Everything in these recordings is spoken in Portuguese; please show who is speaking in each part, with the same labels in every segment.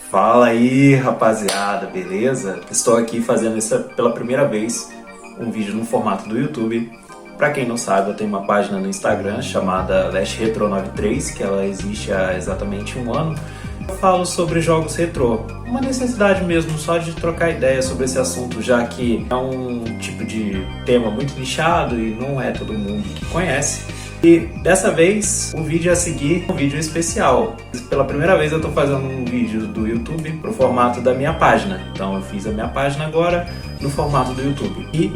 Speaker 1: Fala aí, rapaziada, beleza? Estou aqui fazendo isso pela primeira vez, um vídeo no formato do YouTube. Pra quem não sabe, eu tenho uma página no Instagram chamada LashRetro93, que ela existe há exatamente um ano. Eu falo sobre jogos retrô, uma necessidade mesmo só de trocar ideia sobre esse assunto, já que é um tipo de tema muito nichado e não é todo mundo que conhece. E dessa vez o vídeo a seguir é um vídeo especial. Pela primeira vez eu estou fazendo um vídeo do YouTube pro formato da minha página. Então eu fiz a minha página agora no formato do YouTube. E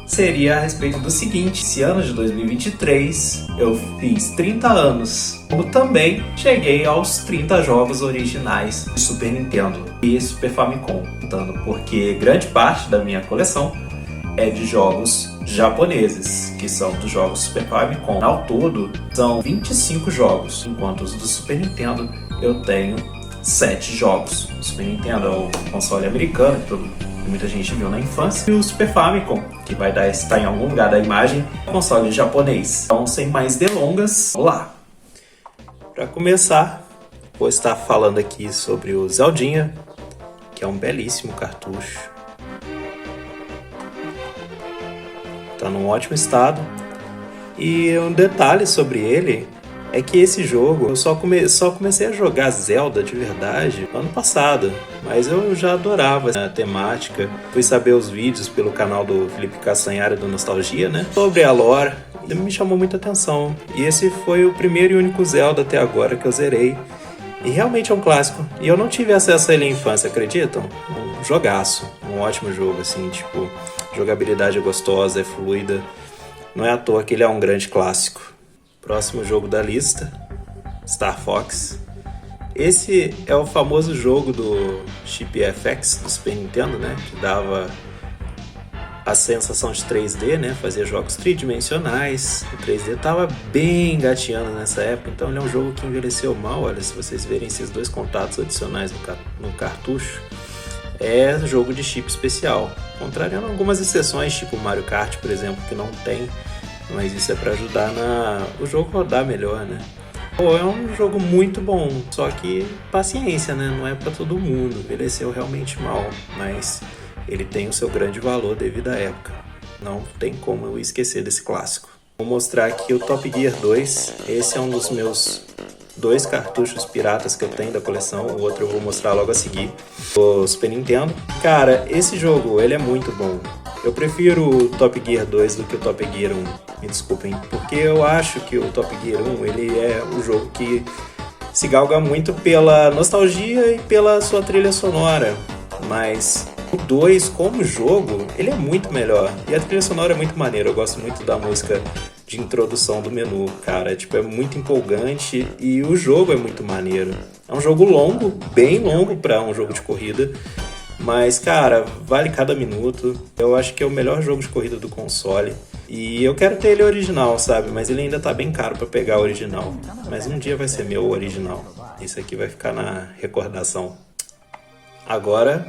Speaker 1: seria a respeito do seguinte: esse ano de 2023 eu fiz 30 anos, como também cheguei aos 30 jogos originais de Super Nintendo e Super Famicom, porque grande parte da minha coleção é de jogos japoneses, que são dos jogos Super Famicom. Ao todo, são 25 jogos, enquanto os do Super Nintendo eu tenho 7 jogos. O Super Nintendo é o console americano, que muita gente viu na infância, e o Super Famicom, que vai estar em algum lugar da imagem, é o console japonês. Então, sem mais delongas, vamos lá! Para começar, vou estar falando aqui sobre o Zeldinha, que é um belíssimo cartucho. Está num ótimo estado. E um detalhe sobre ele é que esse jogo eu só comecei a jogar Zelda de verdade ano passado, mas eu já adorava a temática. Fui saber os vídeos pelo canal do Felipe Castanhari do Nostalgia, né? Sobre a lore, e me chamou muita atenção. E esse foi o primeiro e único Zelda até agora que eu zerei. E realmente é um clássico. E eu não tive acesso a ele na infância, acreditam? Um jogaço, um ótimo jogo, assim, tipo, jogabilidade é gostosa, é fluida. Não é à toa que ele é um grande clássico. Próximo jogo da lista, Star Fox. Esse é o famoso jogo do chip FX do Super Nintendo, né? Que dava a sensação de 3D, né? Fazia jogos tridimensionais. O 3D tava bem engateando nessa época, então ele é um jogo que envelheceu mal. Olha, se vocês verem esses dois contatos adicionais no cartucho, é jogo de chip especial. Contrariando algumas exceções, tipo Mario Kart, por exemplo, que não tem, mas isso é para ajudar o jogo rodar melhor, né? Pô, é um jogo muito bom, só que paciência, né? Não é para todo mundo, envelheceu realmente mal, mas ele tem o seu grande valor devido à época. Não tem como eu esquecer desse clássico. Vou mostrar aqui o Top Gear 2. Esse é um dos meus 2 cartuchos piratas que eu tenho da coleção. O outro eu vou mostrar logo a seguir. O Super Nintendo. Cara, esse jogo, ele é muito bom. Eu prefiro o Top Gear 2 do que o Top Gear 1. Me desculpem. Porque eu acho que o Top Gear 1, ele é um jogo que se galga muito pela nostalgia e pela sua trilha sonora. Mas o 2, como jogo, ele é muito melhor. E a trilha sonora é muito maneira. Eu gosto muito da música de introdução do menu, cara. Tipo, é muito empolgante e o jogo é muito maneiro. É um jogo longo, bem longo para um jogo de corrida. Mas, cara, vale cada minuto. Eu acho que é o melhor jogo de corrida do console. E eu quero ter ele original, sabe? Mas ele ainda tá bem caro para pegar o original. Mas um dia vai ser meu original. Isso aqui vai ficar na recordação. Agora,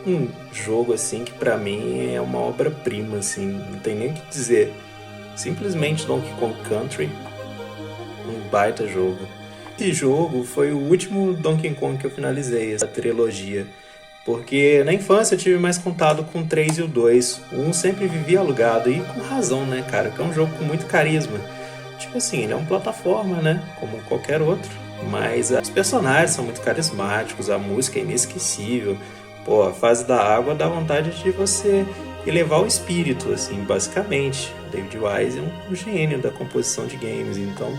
Speaker 1: um jogo assim que pra mim é uma obra-prima, assim, não tem nem o que dizer. Simplesmente Donkey Kong Country, um baita jogo. Esse jogo foi o último Donkey Kong que eu finalizei, essa trilogia. Porque na infância eu tive mais contato com o 3 e o 2. O 1 sempre vivia alugado, e com razão, né, cara? Que é um jogo com muito carisma. Tipo assim, ele é uma plataforma, né? Como qualquer outro. Mas os personagens são muito carismáticos, a música é inesquecível. Pô, a fase da água dá vontade de você elevar o espírito, assim, basicamente. David Wise é um gênio da composição de games, então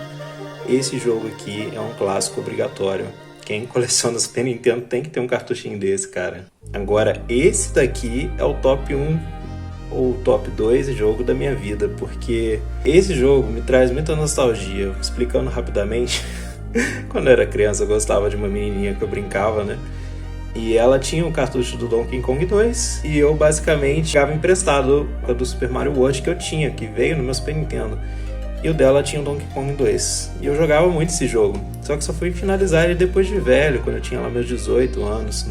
Speaker 1: esse jogo aqui é um clássico obrigatório. Quem coleciona Super Nintendo tem que ter um cartuchinho desse, cara. Agora, esse daqui é o top 1 ou top 2 jogo da minha vida, porque esse jogo me traz muita nostalgia. Explicando rapidamente, quando eu era criança eu gostava de uma menininha que eu brincava, né? E ela tinha um cartucho do Donkey Kong 2 e eu basicamente ficava emprestado do Super Mario World que eu tinha, que veio no meu Super Nintendo. E o dela tinha o Donkey Kong 2. E eu jogava muito esse jogo. Só que só fui finalizar ele depois de velho, quando eu tinha lá meus 18 anos,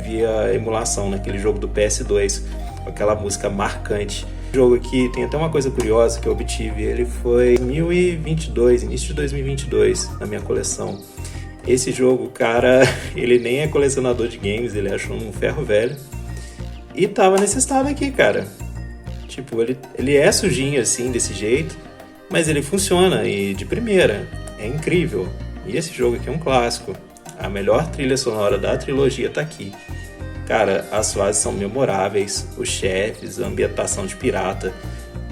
Speaker 1: via emulação naquele jogo do PS2, com aquela música marcante. O jogo aqui tem até uma coisa curiosa que eu obtive, ele foi em 2022, início de 2022, na minha coleção. Esse jogo, cara, ele nem é colecionador de games, ele achou um ferro velho. E tava nesse estado aqui, cara. Tipo, ele é sujinho assim, desse jeito, mas ele funciona e de primeira. É incrível. E esse jogo aqui é um clássico. A melhor trilha sonora da trilogia tá aqui. Cara, as fases são memoráveis, os chefes, a ambientação de pirata.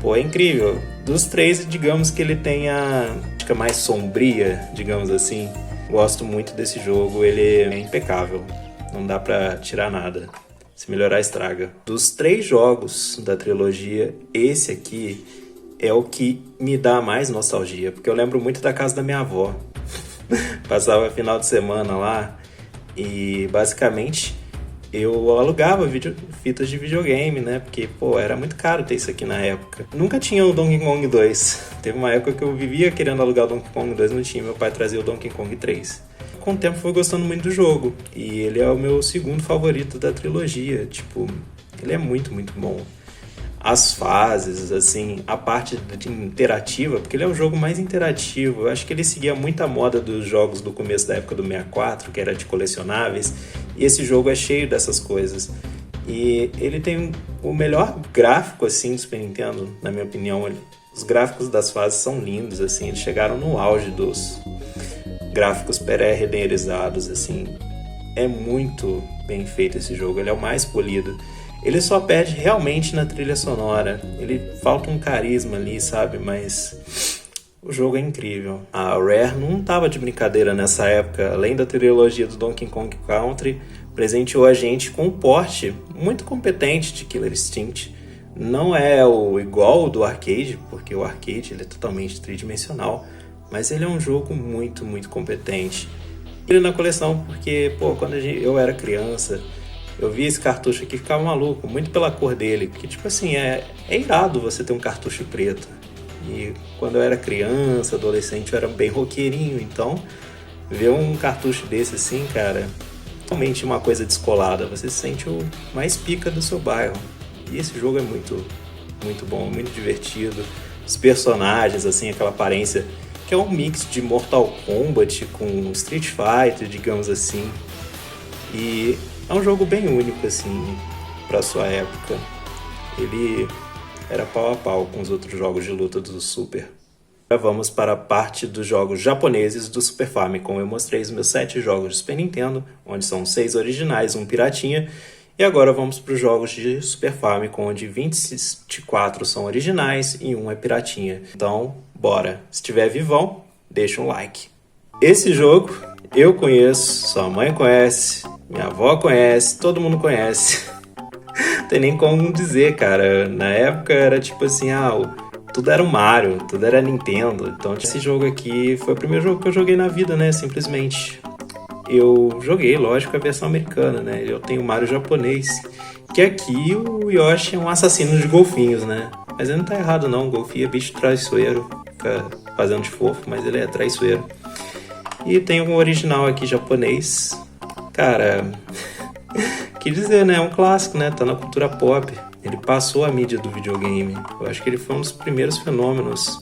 Speaker 1: Pô, é incrível. Dos três, digamos que ele tem a dica mais sombria, digamos assim. Gosto muito desse jogo, ele é impecável. Não dá pra tirar nada. Se melhorar, estraga. Dos 3 jogos da trilogia, esse aqui é o que me dá mais nostalgia. Porque eu lembro muito da casa da minha avó. Passava final de semana lá e basicamente eu alugava fitas de videogame, né? Porque, pô, era muito caro ter isso aqui na época. Nunca tinha o Donkey Kong 2. Teve uma época que eu vivia querendo alugar o Donkey Kong 2, não tinha. Meu pai trazia o Donkey Kong 3. Com o tempo fui gostando muito do jogo. E ele é o meu segundo favorito da trilogia. Tipo, ele é muito, muito bom. As fases, assim, a parte interativa, porque ele é o jogo mais interativo. Eu acho que ele seguia muita moda dos jogos do começo da época do 64, que era de colecionáveis, e esse jogo é cheio dessas coisas. E ele tem o melhor gráfico, assim, do Super Nintendo, na minha opinião. Os gráficos das fases são lindos, assim, eles chegaram no auge dos gráficos pré-renderizados, assim. É muito bem feito esse jogo, ele é o mais polido. Ele só perde realmente na trilha sonora. Ele falta um carisma ali, sabe? Mas o jogo é incrível. A Rare não tava de brincadeira nessa época. Além da trilogia do Donkey Kong Country, presenteou a gente com um porte muito competente de Killer Instinct. Não é o igual do arcade, porque o arcade ele é totalmente tridimensional. Mas ele é um jogo muito, muito competente. Ele na coleção porque, pô, quando eu era criança... Eu vi esse cartucho aqui e ficava maluco, muito pela cor dele, porque tipo assim, é irado você ter um cartucho preto. E quando eu era criança, adolescente, eu era bem roqueirinho, então ver um cartucho desse assim, cara, realmente uma coisa descolada, você se sente o mais pica do seu bairro. E esse jogo é muito, muito bom, muito divertido. Os personagens, assim, aquela aparência que é um mix de Mortal Kombat com Street Fighter, digamos assim. E é um jogo bem único, assim, pra sua época. Ele era pau a pau com os outros jogos de luta do Super. Agora vamos para a parte dos jogos japoneses do Super Famicom. Eu mostrei os meus 7 jogos de Super Nintendo, onde são 6 originais, um piratinha. E agora vamos para os jogos de Super Famicom, onde 24 são originais e 1 é piratinha. Então, bora! Se tiver vivão, deixa um like. Esse jogo eu conheço, sua mãe conhece, minha avó conhece, todo mundo conhece. Não tem nem como dizer, cara. Na época era tipo assim, tudo era o Mario, tudo era Nintendo. Então esse jogo aqui foi o primeiro jogo que eu joguei na vida, né? Simplesmente. Eu joguei, lógico, a versão americana, né? Eu tenho o Mario japonês. Que aqui o Yoshi é um assassino de golfinhos, né? Mas ele não tá errado não, o golfinho é bicho traiçoeiro. Fica fazendo de fofo, mas ele é traiçoeiro. E tem um original aqui japonês. Cara, que dizer, né? É um clássico, né? Tá na cultura pop. Ele passou a mídia do videogame. Eu acho que ele foi um dos primeiros fenômenos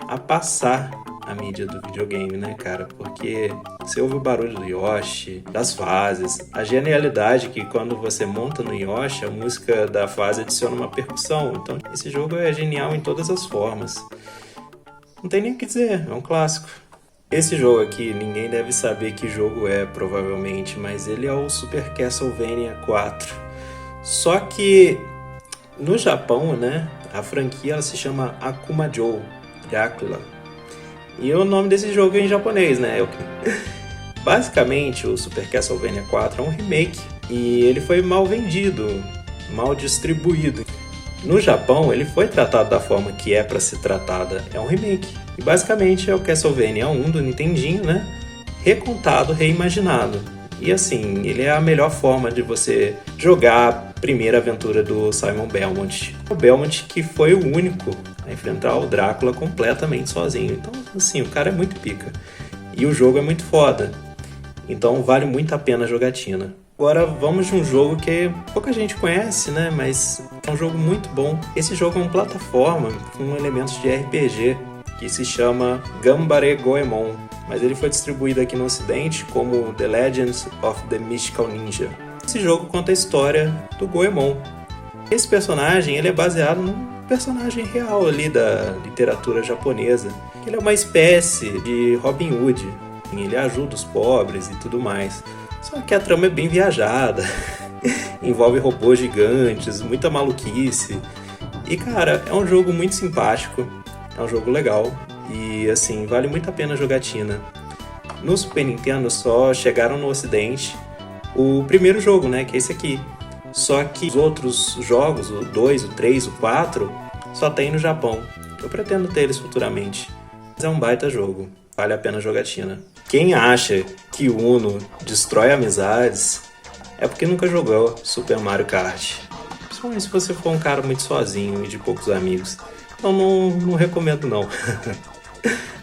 Speaker 1: a passar a mídia do videogame, né, cara? Porque você ouve o barulho do Yoshi, das fases, a genialidade que quando você monta no Yoshi, a música da fase adiciona uma percussão. Então, esse jogo é genial em todas as formas. Não tem nem o que dizer, é um clássico. Esse jogo aqui, ninguém deve saber que jogo é, provavelmente, mas ele é o Super Castlevania 4. Só que no Japão, né, a franquia ela se chama Akumajo Dracula. E o nome desse jogo é em japonês, né? Basicamente, o Super Castlevania 4 é um remake e ele foi mal vendido, mal distribuído. No Japão, ele foi tratado da forma que é para ser tratada, é um remake. E basicamente é o Castlevania 1 do Nintendinho, né? Recontado, reimaginado. E assim, ele é a melhor forma de você jogar a primeira aventura do Simon Belmont. O Belmont que foi o único a enfrentar o Drácula completamente sozinho. Então, assim, o cara é muito pica. E o jogo é muito foda. Então vale muito a pena a jogatina. Agora vamos de um jogo que pouca gente conhece, né? Mas é um jogo muito bom. Esse jogo é uma plataforma com elementos de RPG, que se chama Ganbare Goemon, mas ele foi distribuído aqui no ocidente como The Legends of the Mystical Ninja. Esse jogo conta a história do Goemon. Esse personagem ele é baseado num personagem real ali da literatura japonesa. Ele é uma espécie de Robin Hood, ele ajuda os pobres e tudo mais. Só que a trama é bem viajada, envolve robôs gigantes, muita maluquice. E cara, é um jogo muito simpático, é um jogo legal e assim, vale muito a pena a jogatina. No Super Nintendo só chegaram no ocidente o primeiro jogo, né, que é esse aqui. Só que os outros jogos, o 2, o 3, o 4, só tem no Japão. Eu pretendo ter eles futuramente. Mas é um baita jogo, vale a pena a jogatina. Quem acha que o Uno destrói amizades é porque nunca jogou Super Mario Kart. Principalmente se você for um cara muito sozinho e de poucos amigos. Então não recomendo não.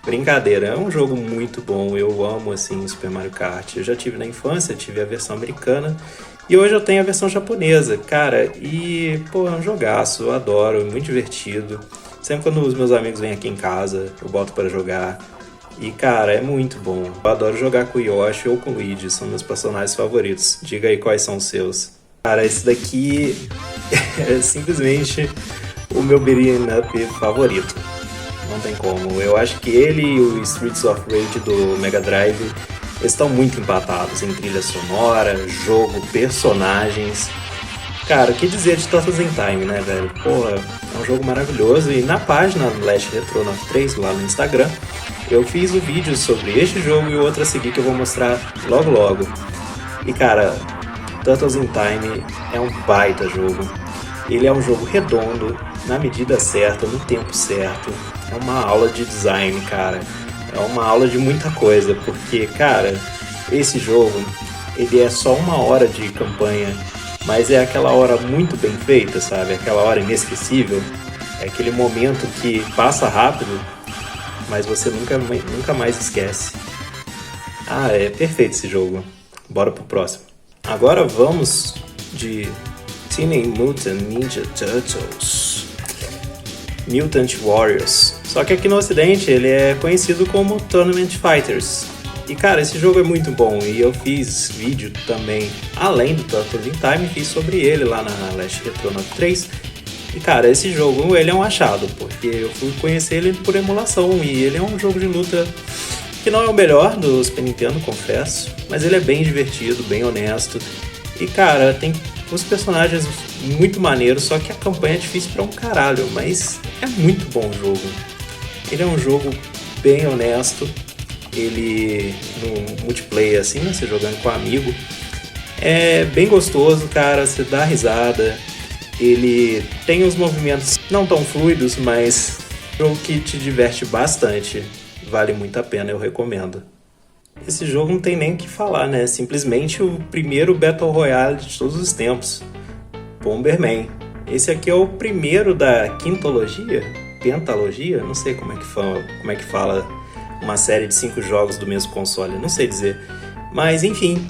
Speaker 1: Brincadeira, é um jogo muito bom, eu amo assim Super Mario Kart. Eu já tive na infância, tive a versão americana e hoje eu tenho a versão japonesa, cara, e pô, é um jogaço, eu adoro, é muito divertido. Sempre quando os meus amigos vêm aqui em casa, eu boto para jogar. E cara, é muito bom. Eu adoro jogar com o Yoshi ou com o Luigi, são meus personagens favoritos. Diga aí quais são os seus. Cara, esse daqui é simplesmente o meu beat'em up favorito. Não tem como. Eu acho que ele e o Streets of Rage do Mega Drive estão muito empatados em trilha sonora, jogo, personagens. Cara, o que dizer de Turtles in Time, né, velho? Porra, é um jogo maravilhoso. E na página Last Retro 93, lá no Instagram, eu fiz um vídeo sobre este jogo e outro a seguir que eu vou mostrar logo logo. E cara, Turtles in Time é um baita jogo. Ele é um jogo redondo, na medida certa, no tempo certo. É uma aula de design, cara. É uma aula de muita coisa, porque, cara, esse jogo, ele é só 1 hora de campanha, mas é aquela hora muito bem feita, sabe? Aquela hora inesquecível. É aquele momento que passa rápido, mas você nunca mais esquece. Ah, é perfeito esse jogo. Bora pro próximo. Agora vamos de Teenage Mutant Ninja Turtles Mutant Warriors. Só que aqui no ocidente ele é conhecido como Tournament Fighters. E cara, esse jogo é muito bom e eu fiz vídeo também, além do Turtles in Time, fiz sobre ele lá na Last Retro 93. E cara, esse jogo ele é um achado, porque eu fui conhecer ele por emulação e ele é um jogo de luta que não é o melhor do Super Nintendo, confesso, mas ele é bem divertido, bem honesto. E cara, tem os personagens muito maneiros, só que a campanha é difícil pra um caralho, mas é muito bom o jogo. Ele é um jogo bem honesto, ele no multiplayer assim, né, você jogando com um amigo, é bem gostoso, cara, você dá risada. Ele tem os movimentos não tão fluidos, mas é um jogo que te diverte bastante. Vale muito a pena, eu recomendo. Esse jogo não tem nem o que falar, né? Simplesmente o primeiro Battle Royale de todos os tempos. Bomberman. Esse aqui é o primeiro da quintologia? Pentalogia? Não sei como é que fala uma série de 5 jogos do mesmo console, não sei dizer. Mas enfim,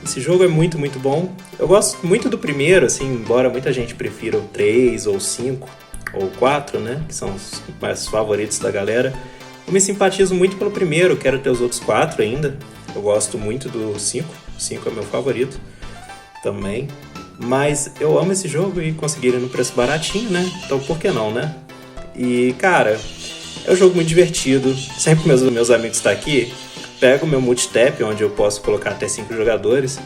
Speaker 1: esse jogo é muito, muito bom. Eu gosto muito do primeiro, assim, embora muita gente prefira o 3 ou o 5 ou o 4, né? Que são os mais favoritos da galera. Eu me simpatizo muito pelo primeiro, quero ter os outros 4 ainda. Eu gosto muito do 5, o 5 é meu favorito também. Mas eu amo esse jogo e consegui ele no preço baratinho, né? Então por que não, né? E cara, é um jogo muito divertido. Sempre que meus amigos estão aqui, pego o meu multitap, onde eu posso colocar até 5 jogadores.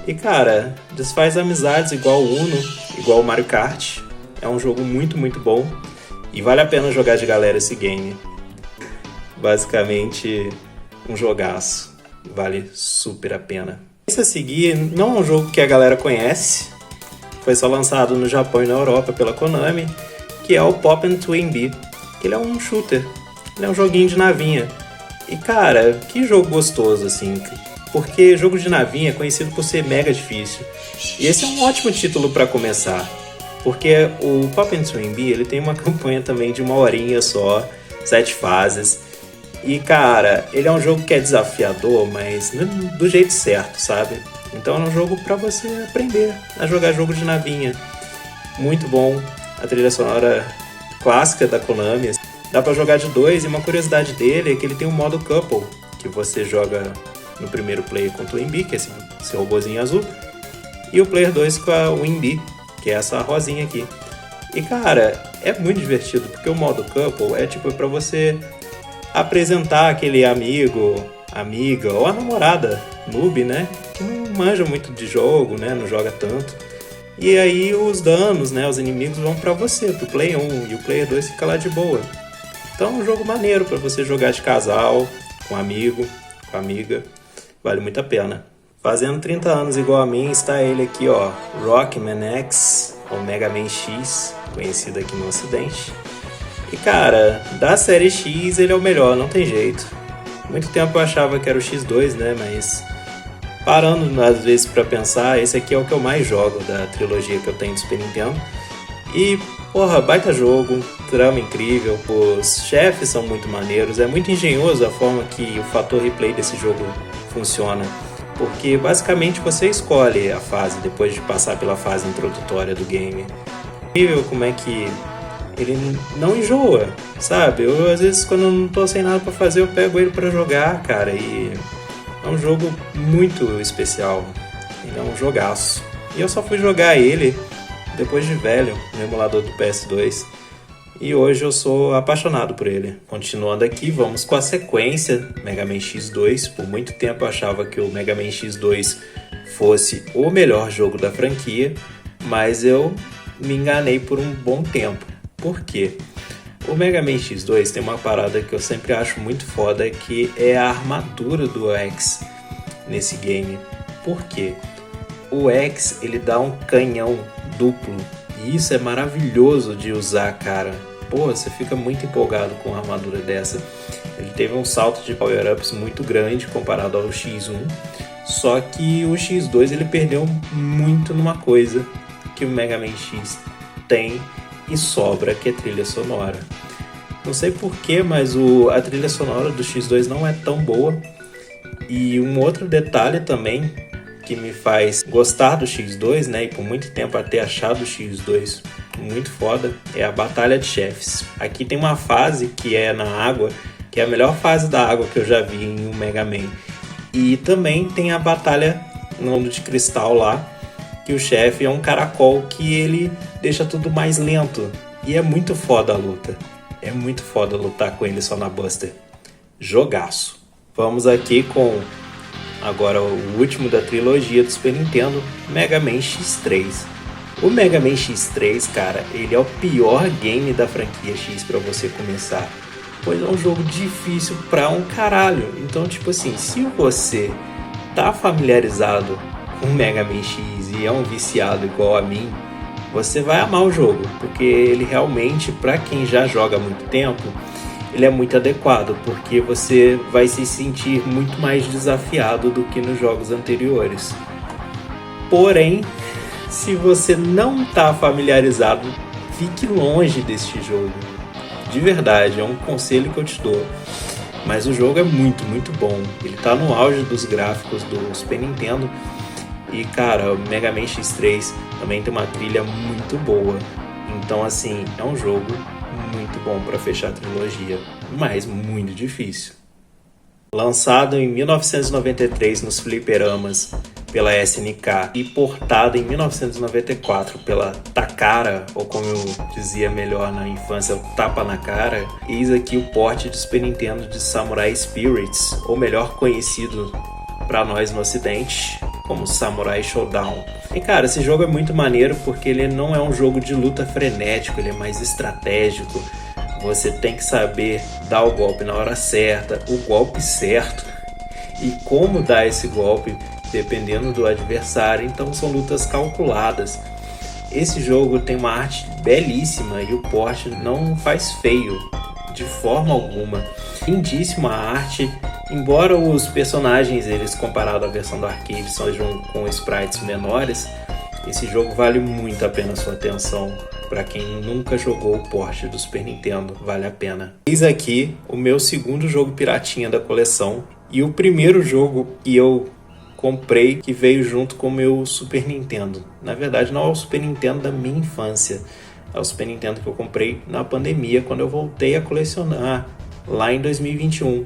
Speaker 1: E cara, desfaz amizades igual o Uno, igual o Mario Kart. É um jogo muito, muito bom. E vale a pena jogar de galera esse game. Basicamente, um jogaço. Vale super a pena. Esse a seguir não é um jogo que a galera conhece. Foi só lançado no Japão e na Europa pela Konami. Que é o Poppen Twin-Bee. Ele é um shooter. Ele é um joguinho de navinha. E cara, que jogo gostoso, assim. Porque jogo de navinha é conhecido por ser mega difícil. E esse é um ótimo título para começar. Porque o Poppen Twin-Bee, ele tem uma campanha também de 1 horinha só. 7 fases. E cara, ele é um jogo que é desafiador, mas do jeito certo, sabe? Então é um jogo pra você aprender a jogar jogo de navinha. Muito bom. A trilha sonora clássica da Konami. Dá pra jogar de 2 e uma curiosidade dele é que ele tem um modo couple, que você joga no primeiro player com o Twin Bee, que é esse robozinho azul, e o player 2 com a Win Bee, que é essa rosinha aqui. E cara, é muito divertido, porque o modo couple é tipo pra você apresentar aquele amigo, amiga ou a namorada noob, né? Que não manja muito de jogo, né? Não joga tanto. E aí os danos, né? Os inimigos vão pra você, pro player 1, e o player 2 fica lá de boa. Então é um jogo maneiro pra você jogar de casal, com amigo, com amiga. Vale muito a pena. Fazendo 30 anos igual a mim está ele aqui, ó. Rockman X, ou Mega Man X, conhecido aqui no ocidente. E cara, da série X ele é o melhor, não tem jeito. Muito tempo eu achava que era o X2, né? Mas parando às vezes pra pensar, esse aqui é o que eu mais jogo da trilogia que eu tenho de Super Nintendo. E, porra, baita jogo, trama incrível, os chefes são muito maneiros, é muito engenhoso a forma que o fator replay desse jogo funciona. Porque basicamente você escolhe a fase depois de passar pela fase introdutória do game. Incrível como é que ele não enjoa, sabe? Eu às vezes quando eu não tô sem nada pra fazer eu pego ele pra jogar, cara, e é um jogo muito especial. Ele é um jogaço. E eu só fui jogar ele depois de velho, no emulador do PS2. E hoje eu sou apaixonado por ele. Continuando aqui, vamos com a sequência Mega Man X2. Por muito tempo eu achava que o Mega Man X2 fosse o melhor jogo da franquia, mas eu me enganei por um bom tempo. Por quê? O Mega Man X2 tem uma parada que eu sempre acho muito foda, que é a armadura do X nesse game. Por quê? O X, ele dá um canhão duplo, e isso é maravilhoso de usar, cara. Pô, você fica muito empolgado com uma armadura dessa. Ele teve um salto de power-ups muito grande comparado ao X1, só que o X2 ele perdeu muito numa coisa que o Mega Man X tem e sobra, que é trilha sonora. Não sei porquê, mas a trilha sonora do X2 não é tão boa. E um outro detalhe também que me faz gostar do X2, né, e por muito tempo até achado o X2 muito foda, é a batalha de chefes. Aqui tem uma fase que é na água, que é a melhor fase da água que eu já vi em um Mega Man. E também tem a batalha no mundo de cristal lá, que o chefe é um caracol que ele deixa tudo mais lento. E é muito foda a luta. É muito foda lutar com ele só na Buster. Jogaço. Vamos aqui com agora o último da trilogia do Super Nintendo, Mega Man X3. O Mega Man X3, cara, ele é o pior game da franquia X pra você começar, pois é um jogo difícil pra um caralho. Então, tipo assim, se você tá familiarizado com Mega Man X e é um viciado igual a mim, você vai amar o jogo, porque ele realmente, pra quem já joga há muito tempo, ele é muito adequado, porque você vai se sentir muito mais desafiado do que nos jogos anteriores. Porém, se você não está familiarizado, fique longe deste jogo. De verdade, é um conselho que eu te dou. Mas o jogo é muito, muito bom. Ele está no auge dos gráficos do Super Nintendo. E cara, o Mega Man X3 também tem uma trilha muito boa. Então assim, é um jogo muito bom para fechar a trilogia, mas muito difícil. Lançado em 1993 nos fliperamas pela SNK e portado em 1994 pela Takara, ou como eu dizia melhor na infância, o Tapa na Cara, eis aqui o porte de Super Nintendo de Samurai Spirits, ou melhor conhecido para nós no ocidente como Samurai Showdown. E cara, esse jogo é muito maneiro porque ele não é um jogo de luta frenético, ele é mais estratégico. Você tem que saber dar o golpe na hora certa, o golpe certo e como dar esse golpe dependendo do adversário. Então são lutas calculadas. Esse jogo tem uma arte belíssima e o porte não faz feio de forma alguma. Lindíssima a arte, embora os personagens, eles comparado à versão do arcade, sejam com sprites menores, esse jogo vale muito a pena a sua atenção. Para quem nunca jogou o porte do Super Nintendo, vale a pena. Eis aqui o meu segundo jogo piratinha da coleção e o primeiro jogo que eu comprei que veio junto com o meu Super Nintendo. Na verdade, não é o Super Nintendo da minha infância. É o Super Nintendo que eu comprei na pandemia, quando eu voltei a colecionar, lá em 2021.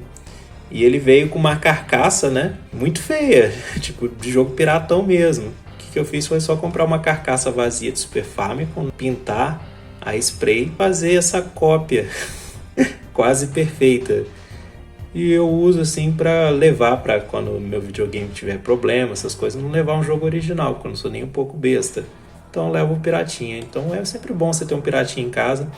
Speaker 1: E ele veio com uma carcaça, né, muito feia, tipo, de jogo piratão mesmo. O que eu fiz foi só comprar uma carcaça vazia de Super Famicom, pintar a spray, fazer essa cópia quase perfeita. E eu uso assim pra levar pra quando meu videogame tiver problema, essas coisas, não levar um jogo original, porque eu não sou nem um pouco besta. Então eu levo o piratinha. Então é sempre bom você ter um piratinha em casa.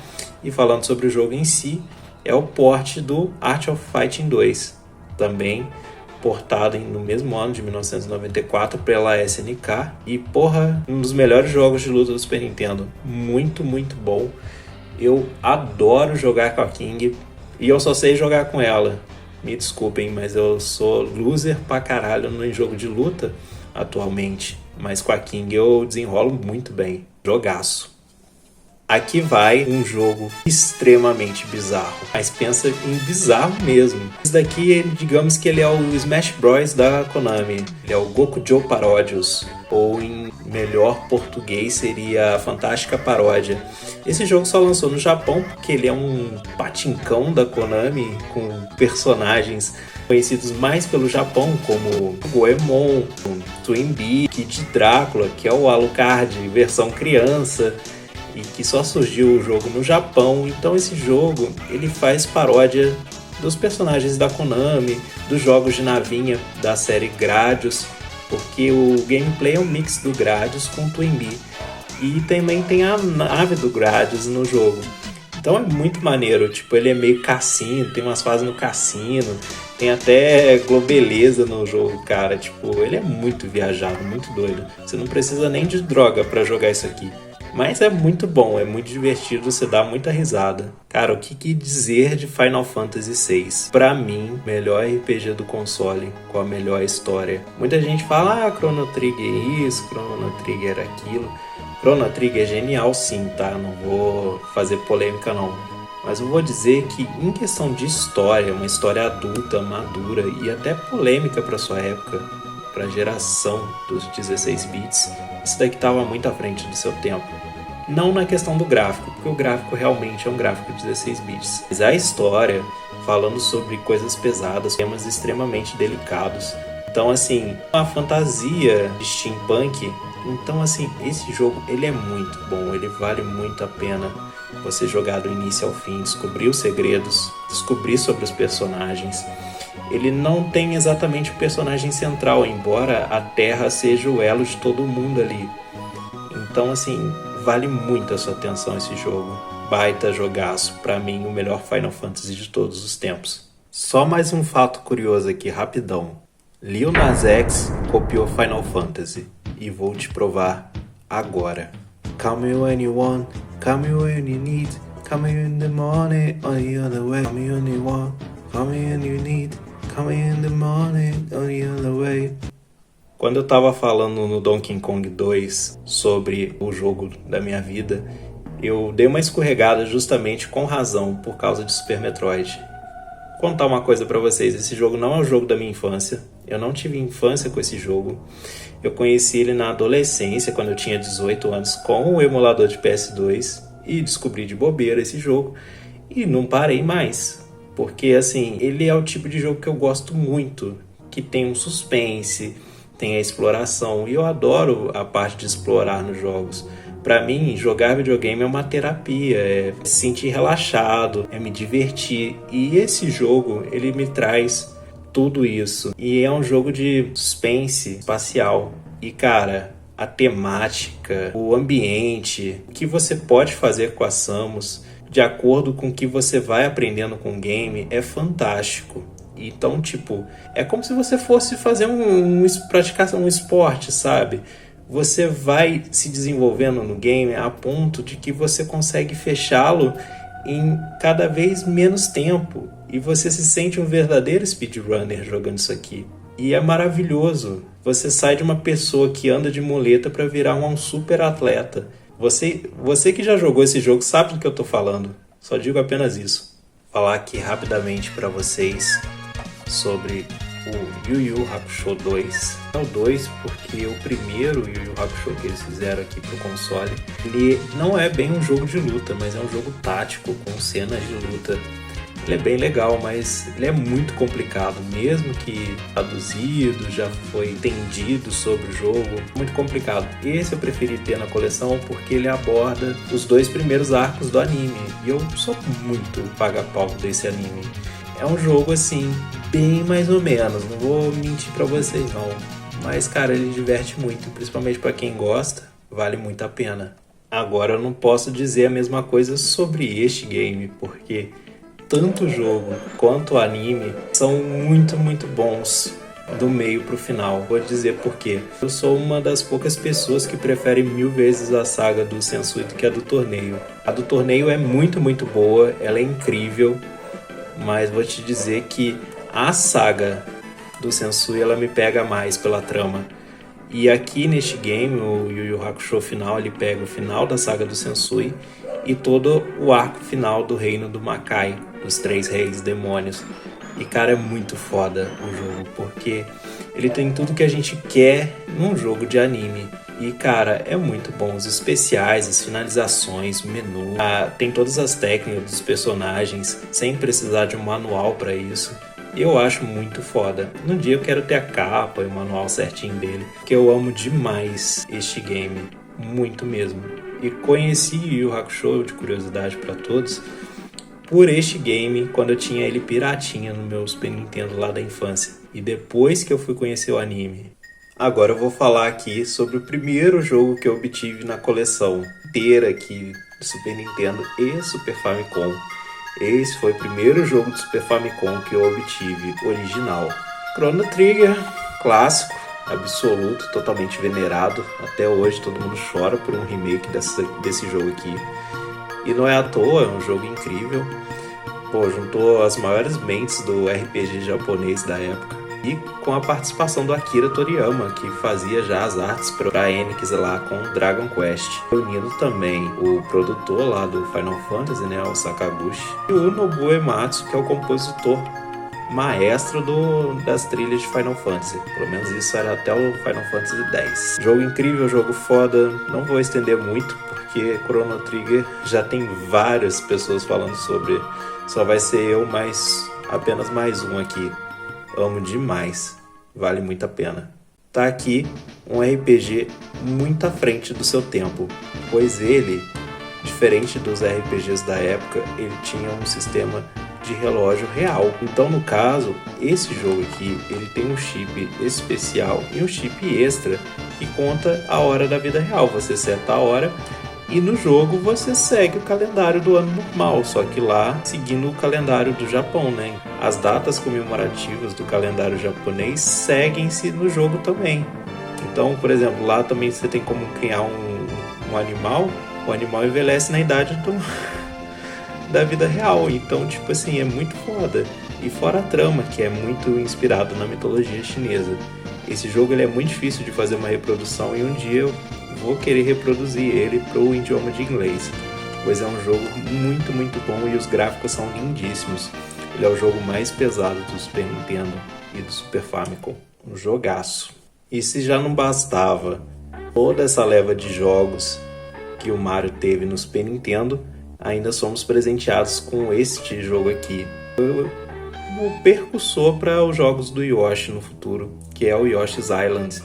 Speaker 1: E falando sobre o jogo em si, é o port do Art of Fighting 2. Também portado no mesmo ano de 1994 pela SNK. E porra, um dos melhores jogos de luta do Super Nintendo. Muito, muito bom. Eu adoro jogar com a King. E eu só sei jogar com ela. Me desculpem, mas eu sou loser pra caralho no jogo de luta atualmente. Mas com a King eu desenrolo muito bem. Jogaço. Aqui vai um jogo extremamente bizarro. Mas pensa em bizarro mesmo. Esse daqui, digamos que ele é o Smash Bros da Konami. Ele é o Gokujo Parodius. Ou em melhor português seria a Fantástica Paródia. Esse jogo só lançou no Japão porque ele é um patincão da Konami com personagens conhecidos mais pelo Japão, como Goemon, Twinbee, Kid Drácula, que é o Alucard versão criança, e que só surgiu o jogo no Japão. Então esse jogo ele faz paródia dos personagens da Konami, dos jogos de navinha da série Gradius, porque o gameplay é um mix do Gradius com o Twinbee. E também tem a nave do Gradius no jogo. Então é muito maneiro, tipo, ele é meio cassino, tem umas fases no cassino, tem até globeleza no jogo, cara. Tipo, ele é muito viajado, muito doido. Você não precisa nem de droga pra jogar isso aqui. Mas é muito bom, é muito divertido, você dá muita risada. Cara, o que dizer de Final Fantasy VI? Pra mim, melhor RPG do console, com a melhor história. Muita gente fala, Chrono Trigger isso, Chrono Trigger aquilo. Chrono Trigger é genial sim, tá? Não vou fazer polêmica não. Mas eu vou dizer que em questão de história, uma história adulta, madura e até polêmica pra sua época, pra geração dos 16 bits, isso daqui estava muito à frente do seu tempo. Não na questão do gráfico, porque o gráfico realmente é um gráfico de 16 bits. Mas a história, falando sobre coisas pesadas, temas extremamente delicados. Então, assim, uma fantasia de steampunk. Então, assim, esse jogo, ele é muito bom, ele vale muito a pena você jogar do início ao fim, descobrir os segredos, descobrir sobre os personagens. Ele não tem exatamente o personagem central, embora a Terra seja o elo de todo mundo ali. Então, assim, vale muito a sua atenção esse jogo. Baita jogaço, pra mim o melhor Final Fantasy de todos os tempos. Só mais um fato curioso aqui, rapidão. Lil Nas X copiou Final Fantasy e vou te provar agora. Call me when you want, call me when you need, call me in the morning or the other way. Call me when you want, call me when you need, call me in the morning or the other way. Quando eu tava falando no Donkey Kong 2 sobre o jogo da minha vida, eu dei uma escorregada justamente com razão por causa de Super Metroid. Vou contar uma coisa pra vocês, esse jogo não é o jogo da minha infância, eu não tive infância com esse jogo. Eu conheci ele na adolescência, quando eu tinha 18 anos, com o emulador de PS2 e descobri de bobeira esse jogo e não parei mais. Porque, assim, ele é o tipo de jogo que eu gosto muito, que tem um suspense, tem a exploração, e eu adoro a parte de explorar nos jogos. Pra mim, jogar videogame é uma terapia, é se sentir relaxado, é me divertir, e esse jogo, ele me traz tudo isso. E é um jogo de suspense espacial. E cara, a temática, o ambiente, o que você pode fazer com a Samus, de acordo com o que você vai aprendendo com o game, é fantástico. Então, tipo, é como se você fosse fazer praticar um esporte, sabe? Você vai se desenvolvendo no game a ponto de que você consegue fechá-lo em cada vez menos tempo. E você se sente um verdadeiro speedrunner jogando isso aqui. E é maravilhoso. Você sai de uma pessoa que anda de muleta para virar um super atleta. Você que já jogou esse jogo sabe do que eu tô falando. Só digo apenas isso. Falar aqui rapidamente para vocês sobre o Yu Yu Hakusho 2. É o 2 porque o primeiro Yu Yu Hakusho que eles fizeram aqui pro console, ele não é bem um jogo de luta, mas é um jogo tático com cenas de luta. Ele é bem legal, mas ele é muito complicado, mesmo que traduzido, já foi entendido sobre o jogo, muito complicado. Esse eu preferi ter na coleção porque ele aborda os 2 primeiros arcos do anime, e eu sou muito paga-pau desse anime. É um jogo assim, bem mais ou menos, não vou mentir pra vocês não, mas cara, ele diverte muito, principalmente pra quem gosta, vale muito a pena. Agora eu não posso dizer a mesma coisa sobre este game, porque tanto o jogo quanto o anime são muito bons do meio pro final. Vou dizer por quê. Eu sou uma das poucas pessoas que preferem 1000 vezes a saga do Sensui do que a do torneio. A do torneio é muito boa, ela é incrível, mas vou te dizer que a saga do Sensui ela me pega mais pela trama. E aqui neste game, o Yu Yu Hakusho final, ele pega o final da saga do Sensui e todo o arco final do reino do Makai, dos 3 reis demônios. E cara, é muito foda o jogo, porque ele tem tudo que a gente quer num jogo de anime. E cara, é muito bom, os especiais, as finalizações, o menu, tem todas as técnicas dos personagens, sem precisar de um manual para isso. Eu acho muito foda. No dia eu quero ter a capa e o manual certinho dele, porque eu amo demais este game, muito mesmo. E conheci Yu Yu Hakusho, de curiosidade para todos, por este game, quando eu tinha ele piratinha no meu Super Nintendo lá da infância. E depois que eu fui conhecer o anime. Agora eu vou falar aqui sobre o primeiro jogo que eu obtive na coleção inteira aqui do Super Nintendo e Super Famicom. Esse foi o primeiro jogo do Super Famicom que eu obtive, original. Chrono Trigger, clássico, absoluto, totalmente venerado. Até hoje todo mundo chora por um remake desse jogo aqui. E não é à toa, é um jogo incrível. Pô, juntou as maiores mentes do RPG japonês da época. E com a participação do Akira Toriyama, que fazia já as artes para a Enix lá com Dragon Quest. Reunindo também o produtor lá do Final Fantasy, né, o Sakaguchi. E o Nobuo Uematsu, que é o compositor maestro das trilhas de Final Fantasy. Pelo menos isso era até o Final Fantasy X. Jogo incrível, jogo foda. Não vou estender muito, porque Chrono Trigger já tem várias pessoas falando sobre. Só vai ser eu apenas mais um aqui. Amo demais. Vale muito a pena. Tá aqui um RPG muito à frente do seu tempo, pois ele, diferente dos RPGs da época, ele tinha um sistema de relógio real. Então, no caso, esse jogo aqui, ele tem um chip especial e um chip extra que conta a hora da vida real. Você seta a hora e no jogo você segue o calendário do ano normal, só que lá seguindo o calendário do Japão, né? As datas comemorativas do calendário japonês seguem-se no jogo também. Então, por exemplo, lá também você tem como criar um animal. O animal envelhece na idade da vida real. Então, tipo assim, é muito foda. E fora a trama, que é muito inspirado na mitologia chinesa. Esse jogo ele é muito difícil de fazer uma reprodução e um dia eu vou querer reproduzir ele pro idioma de inglês, pois é um jogo muito bom e os gráficos são lindíssimos. Ele é o jogo mais pesado do Super Nintendo e do Super Famicom, um jogaço. E se já não bastava toda essa leva de jogos que o Mario teve no Super Nintendo, ainda somos presenteados com este jogo aqui, o percussor para os jogos do Yoshi no futuro, que é o Yoshi's Island.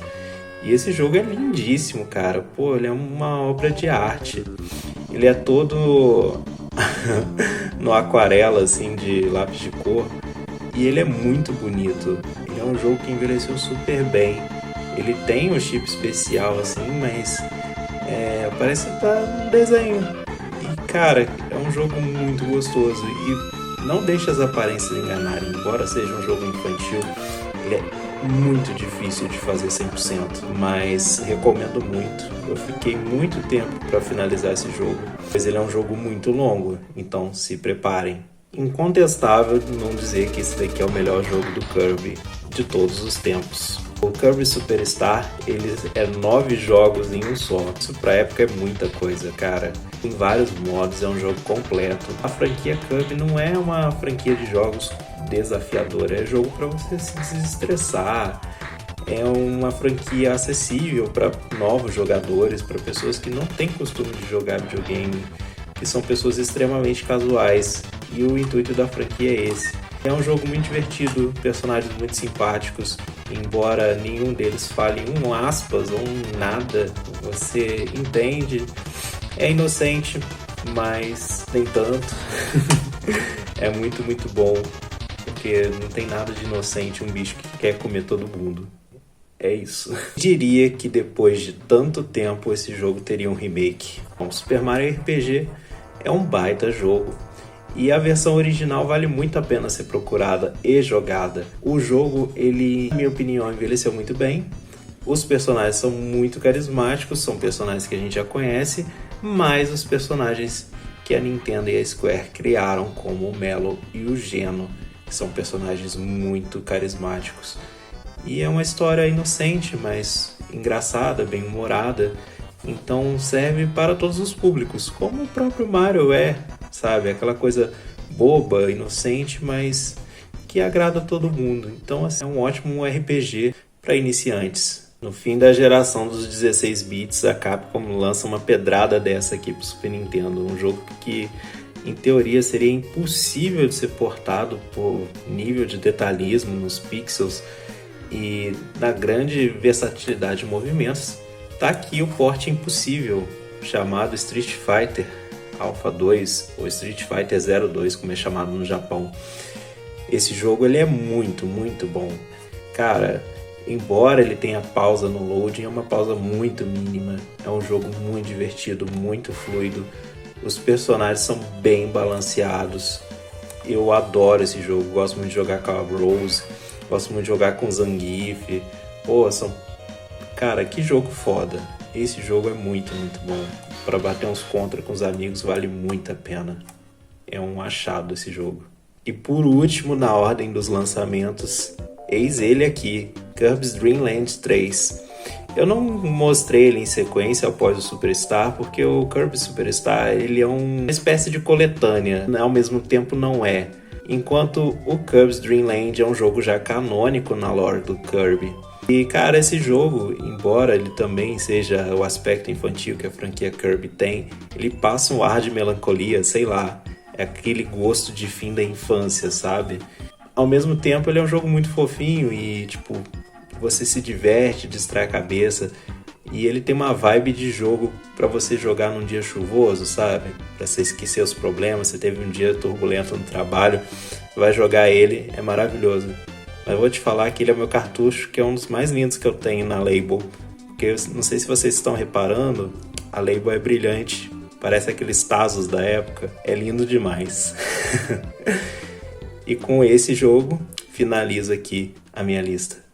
Speaker 1: E esse jogo é lindíssimo, cara. Pô, ele é uma obra de arte. Ele é todo no aquarela, assim, de lápis de cor. E ele é muito bonito. Ele é um jogo que envelheceu super bem. Ele tem um chip especial, assim, mas parece que tá num desenho. E, cara, é um jogo muito gostoso. E não deixa as aparências enganarem. Embora seja um jogo infantil, ele é muito difícil de fazer 100%, mas recomendo muito. Eu fiquei muito tempo para finalizar esse jogo, pois ele é um jogo muito longo, então se preparem. Incontestável não dizer que esse daqui é o melhor jogo do Kirby de todos os tempos. O Kirby Superstar, ele é 9 jogos em um só. Isso pra época é muita coisa, cara. Tem vários modos, é um jogo completo. A franquia Kirby não é uma franquia de jogos desafiador, é jogo para você se desestressar. É uma franquia acessível para novos jogadores, para pessoas que não têm costume de jogar videogame, que são pessoas extremamente casuais, e o intuito da franquia é esse. É um jogo muito divertido, personagens muito simpáticos, embora nenhum deles fale um aspas ou um nada, você entende, é inocente, mas nem tanto. É muito, muito bom, porque não tem nada de inocente um bicho que quer comer todo mundo. É isso. Diria que depois de tanto tempo esse jogo teria um remake. Bom, Super Mario RPG é um baita jogo e a versão original vale muito a pena ser procurada e jogada. O jogo, ele, na minha opinião, envelheceu muito bem. Os personagens são muito carismáticos, são personagens que a gente já conhece, mas os personagens que a Nintendo e a Square criaram, como o Melo e o Geno, que são personagens muito carismáticos. E é uma história inocente, mas engraçada, bem-humorada. Então serve para todos os públicos, como o próprio Mario é, sabe? Aquela coisa boba, inocente, mas que agrada a todo mundo. Então assim, é um ótimo RPG para iniciantes. No fim da geração dos 16 bits, a Capcom lança uma pedrada dessa aqui para o Super Nintendo. Um jogo que, em teoria, seria impossível de ser portado por nível de detalhismo nos pixels e na grande versatilidade de movimentos. Tá aqui o porte impossível, chamado Street Fighter Alpha 2, ou Street Fighter 02, como é chamado no Japão. Esse jogo ele é muito, muito bom. Cara, embora ele tenha pausa no loading, é uma pausa muito mínima. É um jogo muito divertido, muito fluido. Os personagens são bem balanceados. Eu adoro esse jogo, gosto muito de jogar com a Rose, gosto muito de jogar com o Zangief. Pô, cara, que jogo foda. Esse jogo é muito, muito bom. Para bater uns contra com os amigos vale muito a pena. É um achado esse jogo. E por último, na ordem dos lançamentos, eis ele aqui, Kirby's Dream Land 3. Eu não mostrei ele em sequência após o Superstar, porque o Kirby Superstar ele é uma espécie de coletânea, ao mesmo tempo não é. Enquanto o Kirby's Dream Land é um jogo já canônico na lore do Kirby. E cara, esse jogo, embora ele também seja o aspecto infantil que a franquia Kirby tem, ele passa um ar de melancolia, sei lá, é aquele gosto de fim da infância, sabe? Ao mesmo tempo ele é um jogo muito fofinho e tipo, você se diverte, distrai a cabeça. E ele tem uma vibe de jogo pra você jogar num dia chuvoso, sabe? Pra você esquecer os problemas, você teve um dia turbulento no trabalho, vai jogar ele, é maravilhoso. Mas eu vou te falar que ele é meu cartucho, que é um dos mais lindos que eu tenho na Label. Porque eu não sei se vocês estão reparando, a Label é brilhante, parece aqueles Tazos da época, é lindo demais. E com esse jogo, finalizo aqui a minha lista.